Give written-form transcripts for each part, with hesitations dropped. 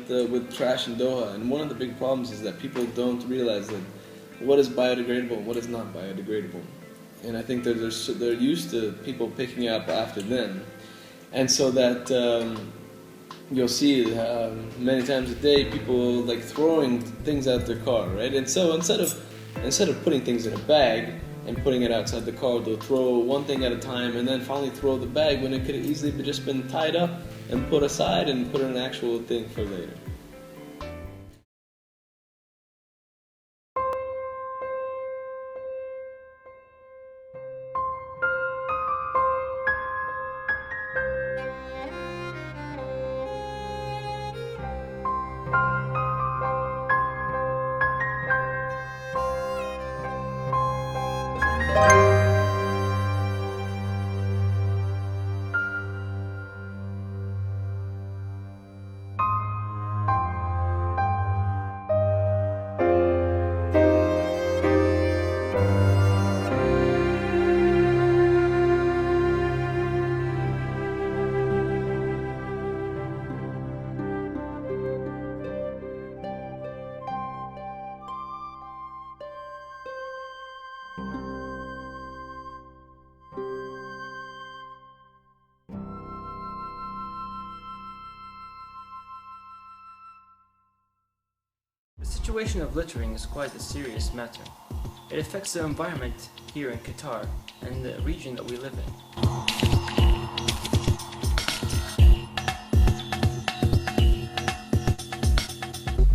with trash in Doha, and one of the big problems is that people don't realize that what is biodegradable and what is not biodegradable. And I think that they're used to people picking up after them, and so that you'll see many times a day people like throwing things out their car, right? And so instead of putting things in a bag and putting it outside the car, they'll throw one thing at a time and then finally throw the bag when it could have easily just been tied up and put aside and put in an actual thing for later. The situation of littering is quite a serious matter. It affects the environment here in Qatar and the region that we live in.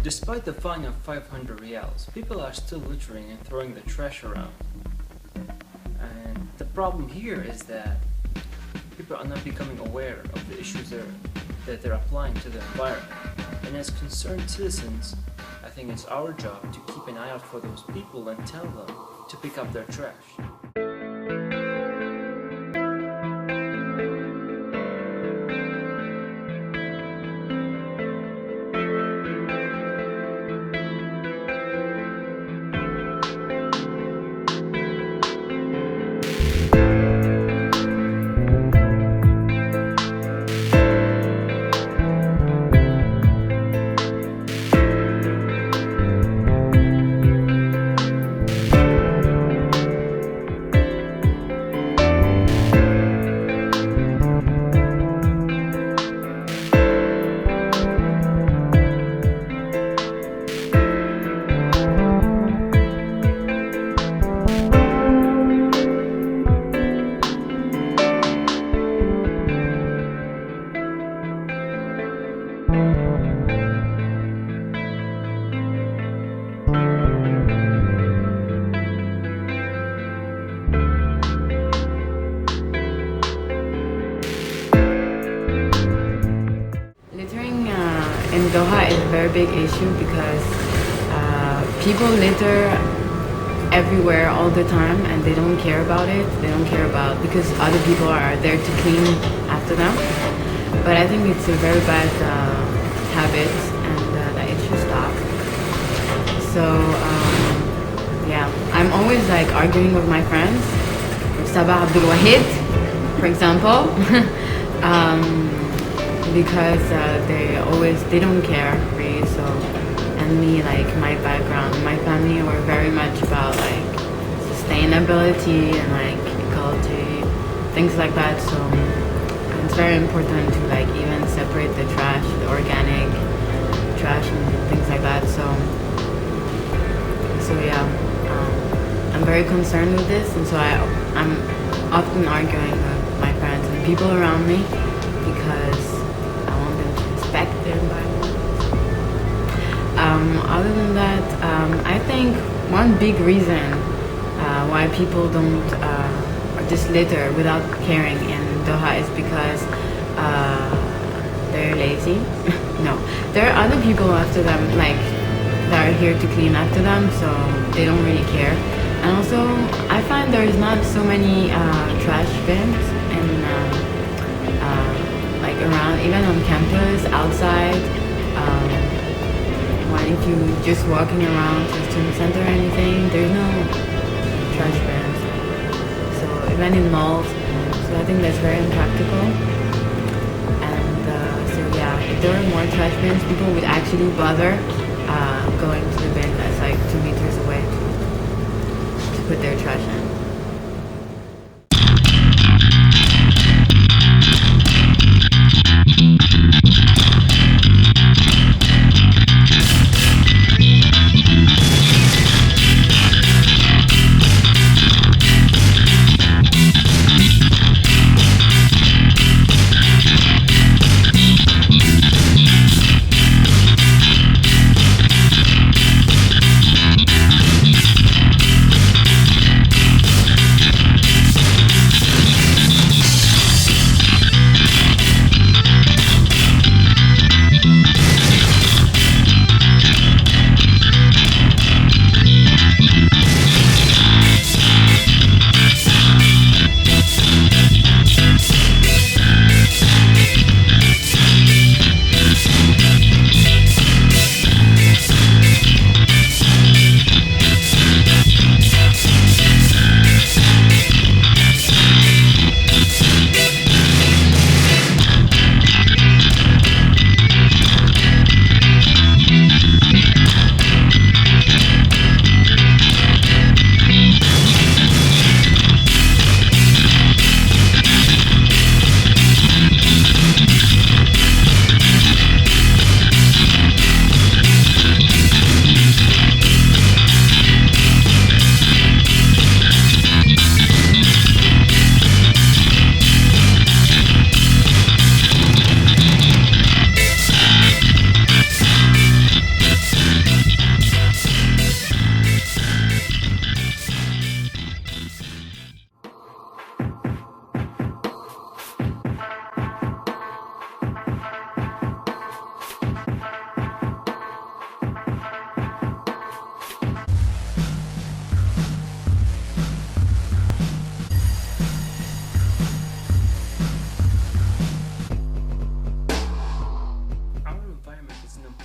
Despite the fine of 500 riyals, people are still littering and throwing the trash around. And the problem here is that people are not becoming aware of the issues that they're applying to the environment. And as concerned citizens, I think it's our job to keep an eye out for those people and tell them to pick up their trash. In Doha is a very big issue because people litter everywhere all the time and they don't care about it. They don't care about because other people are there to clean after them. But I think it's a very bad habit and that it should stop. So yeah, I'm always like arguing with my friends, Sabah Abdul Wahid, for example. Because they don't care really. So, and me, like my background, my family were very much about like sustainability and like ecology, things like that. So it's very important to like even separate the trash, the organic trash and things like that. So yeah, I'm very concerned with this, and so I'm often arguing with my friends and people around me because respect the environment. Other than that, I think one big reason why people don't just litter without caring in Doha is because they're lazy. No, there are other people after them, like that are here to clean after them, so they don't really care. And also, I find there's not so many trash bins like around, even on campus, outside. If you just walking around to the student center or anything, there's no trash bins. So even in malls, so I think that's very impractical. And so yeah, if there were more trash bins, people would actually bother going to the bin that's like 2 meters away to put their trash in.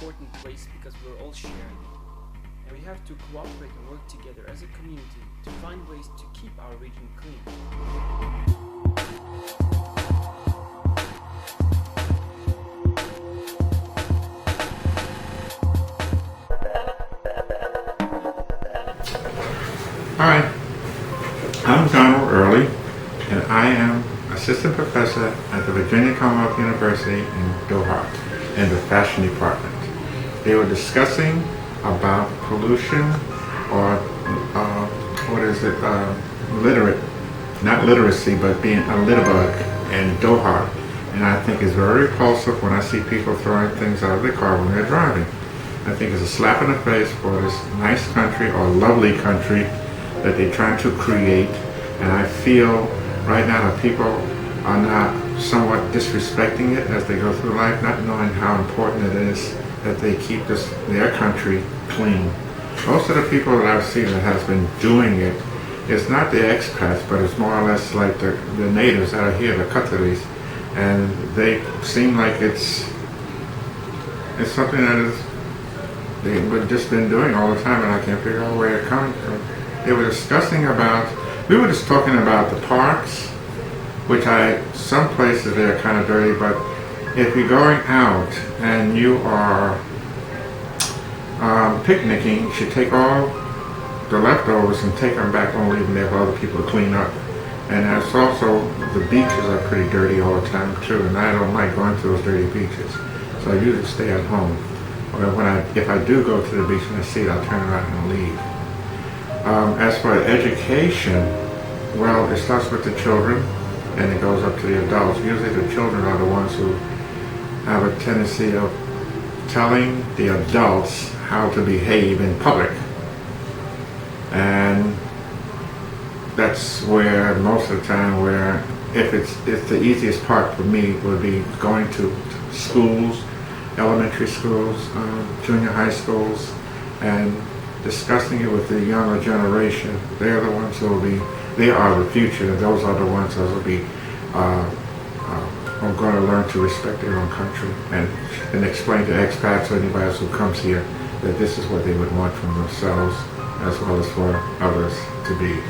important place because we're all sharing it. And we have to cooperate and work together as a community to find ways to keep our region clean. Hi, I'm Donald Early, and I am Assistant Professor at the Virginia Commonwealth University in Doha in the Fashion Department. They were discussing about pollution or not literacy, but being a litterbug in Doha. And I think it's very repulsive when I see people throwing things out of their car when they're driving. I think it's a slap in the face for this nice country or lovely country that they're trying to create. And I feel right now that people are not somewhat disrespecting it as they go through life, not knowing how important it is that they keep their country clean. Most of the people that I've seen that has been doing it, it's not the expats, but it's more or less like the natives that are here, the Qataris, and they seem like it's something that they've just been doing all the time, and I can't figure out where it's coming from. We were just talking about the parks, which some places they're kind of dirty, but if you're going out and you are picnicking, you should take all the leftovers and take them back home, leaving there for other people to clean up. And that's also, the beaches are pretty dirty all the time too, and I don't like going to those dirty beaches. So I usually stay at home. Or if I do go to the beach and I see it, I'll turn around and leave. As for education, well, it starts with the children and it goes up to the adults. Usually the children are the ones who have a tendency of telling the adults how to behave in public. And that's where most of the time if it's the easiest part for me would be going to schools, elementary schools, junior high schools, and discussing it with the younger generation. They're the ones who they are the future. Those are the ones who will be are going to learn to respect their own country and explain to expats or anybody else who comes here that this is what they would want from themselves as well as for others to be.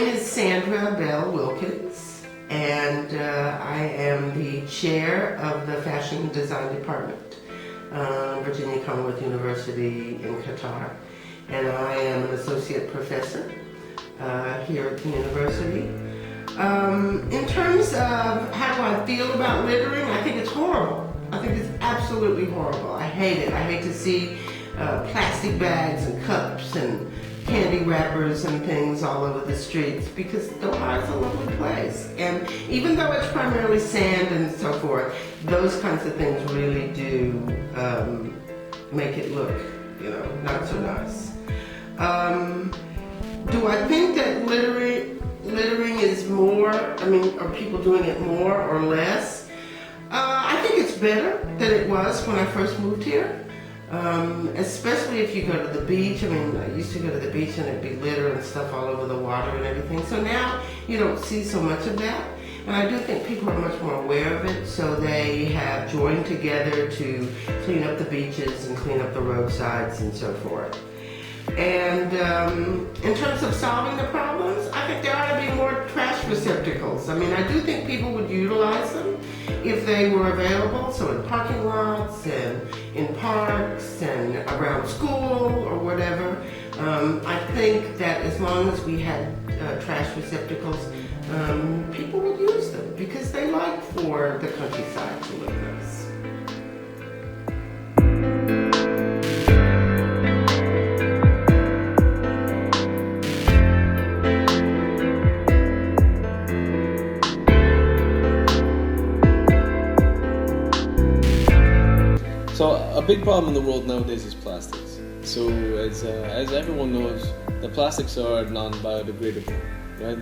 name is Sandra Bell Wilkins, and I am the chair of the Fashion Design Department, Virginia Commonwealth University in Qatar. And I am an associate professor here at the university. In terms of how do I feel about littering, I think it's horrible. I think it's absolutely horrible. I hate it. I hate to see plastic bags and cups and candy wrappers and things all over the streets, because Doha is a lovely place. And even though it's primarily sand and so forth, those kinds of things really do make it look, not so nice. Do I think that littering is more, are people doing it more or less? I think it's better than it was when I first moved here. Especially if you go to the beach. I used to go to the beach and it'd be litter and stuff all over the water and everything. So now you don't see so much of that. And I do think people are much more aware of it, so they have joined together to clean up the beaches and clean up the roadsides and so forth. And in terms of solving the problems, I think there ought to be more trash receptacles. I do think people would utilize them if they were available, so in parking lots and in parks and around school or whatever. I think that as long as we had trash receptacles, people would use them because they like for the countryside to look nice. So a big problem in the world nowadays is plastics. So as everyone knows, the plastics are non-biodegradable, right?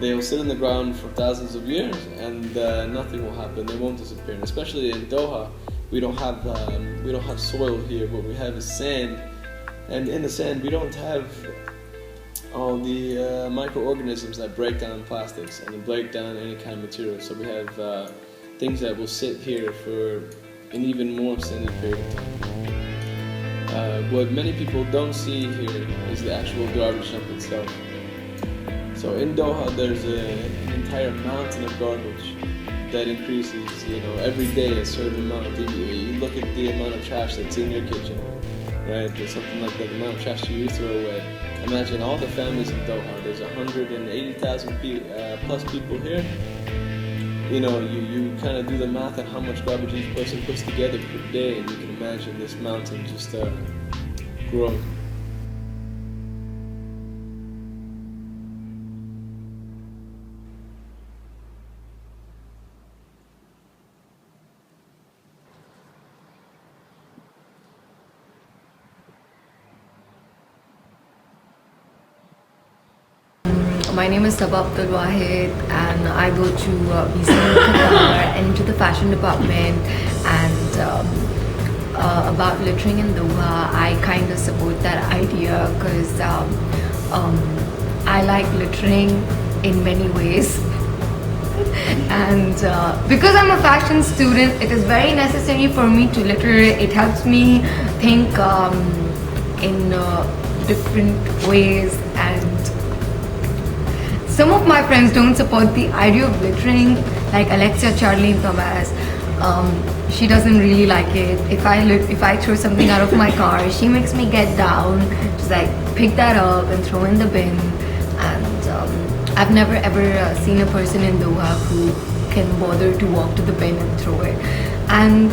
They will sit in the ground for thousands of years and nothing will happen. They won't disappear. And especially in Doha, we don't have soil here. What we have is sand, and in the sand we don't have all the microorganisms that break down plastics and break down any kind of material. So we have things that will sit here for an even more extended period of time. What many people don't see here is the actual garbage dump itself. So in Doha, there's an entire mountain of garbage that increases, every day a certain amount. You look at the amount of trash that's in your kitchen, right? There's something like that, the amount of trash you throw away. Imagine all the families in Doha. There's 180,000 plus people here. You kind of do the math on how much garbage each person puts together per day, and you can imagine this mountain just growing. My name is Sabah Abdul Wahid, and I go to BC Qatar and into the fashion department. And about littering in Doha, I kind of support that idea because I like littering in many ways. And because I'm a fashion student, it is very necessary for me to litter. It helps me think in different ways, and some of my friends don't support the idea of littering, like Alexia, Charlie, and Thomas. She doesn't really like it. If I throw something out of my car, she makes me get down, just like pick that up and throw in the bin. And I've never ever seen a person in Doha who can bother to walk to the bin and throw it. And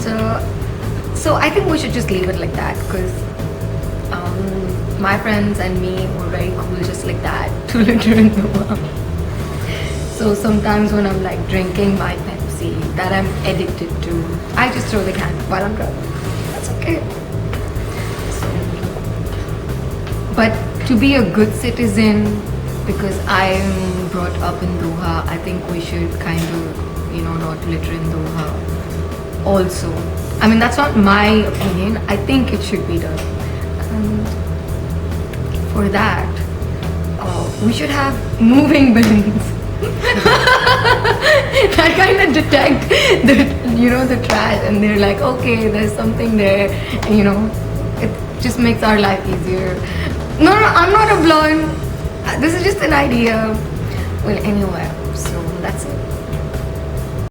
so I think we should just leave it like that, because my friends and me were very cool just like that to litter in Doha. So sometimes when I'm like drinking my Pepsi that I'm addicted to, I just throw the can while I'm drunk. That's okay. But to be a good citizen, because I'm brought up in Doha, I think we should kind of, not litter in Doha also. That's not my opinion. I think it should be done. And for that, we should have moving bins that kind of detect the trash, and they're like, okay, there's something there, and it just makes our life easier. No, I'm not a blonde. This is just an idea. well, anywhere. So that's it.